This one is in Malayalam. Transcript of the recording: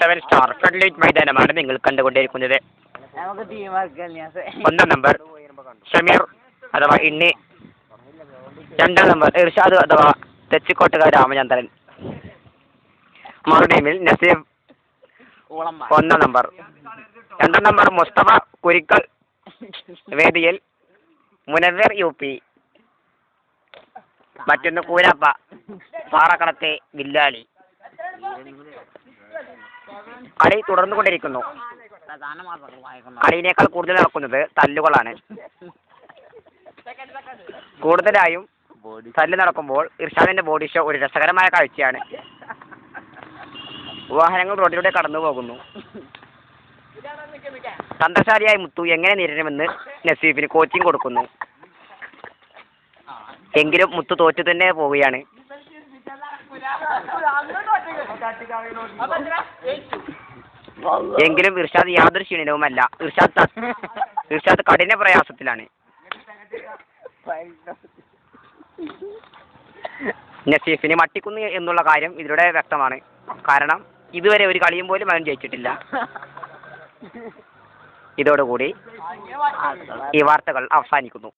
7 സ്റ്റാർ ഫ്ലഡ്ലൈറ്റ് മൈതാനമാണ് നിങ്ങൾ കണ്ടുകൊണ്ടിരിക്കുന്നത്. ഒന്നാം നമ്പർ ഷമീർ അഥവാ ഇണ്ണി, രണ്ടാം നമ്പർ ഇർഷാദ് അഥവാ തെച്ചിക്കോട്ടുകാർ രാമചന്ദ്രൻ, മറുടീമിൽ നസീബ് ഒന്നാം നമ്പർ, രണ്ടാം നമ്പർ മുസ്തഫ കുരിക്കൽ, വേദിയിൽ മുനവ്വർ UP, മറ്റൊന്ന് കൂരാപ്പ പാറക്കടത്തെ വില്ലാളി. കളി തുടർന്നുകൊണ്ടിരിക്കുന്നു. കളിയിനേക്കാൾ കൂടുതൽ നടക്കുന്നത് തല്ലുകളാണ്. കൂടുതലായും തല്ല് നടക്കുമ്പോൾ ഇർഷാദിന്റെ ബോഡി ഷോ ഒരു രസകരമായ കാഴ്ചയാണ്. വാഹനങ്ങൾ റോഡിലൂടെ കടന്നു പോകുന്നു. തന്ത്രശാലിയായ മുത്തു എങ്ങനെ നേരിടണമെന്ന് നസീഫിന് കോച്ചിങ് കൊടുക്കുന്നു. എങ്കിലും മുത്തു തോറ്റു തന്നെ പോവുകയാണ്. എങ്കിലും ഇർഷാദ് യാതൊരു ക്ഷീണവുമല്ല. ഇർഷാദ് കഠിന പ്രയാസത്തിലാണ്. നസീഫിനെ മട്ടിക്കുന്നു എന്നുള്ള കാര്യം ഇതിലൂടെ വ്യക്തമാണ്. കാരണം ഇതുവരെ ഒരു കളിയും പോലും അവൻ ജയിച്ചിട്ടില്ല. ഇതോടുകൂടി ഈ വാർത്തകൾ അവസാനിക്കുന്നു.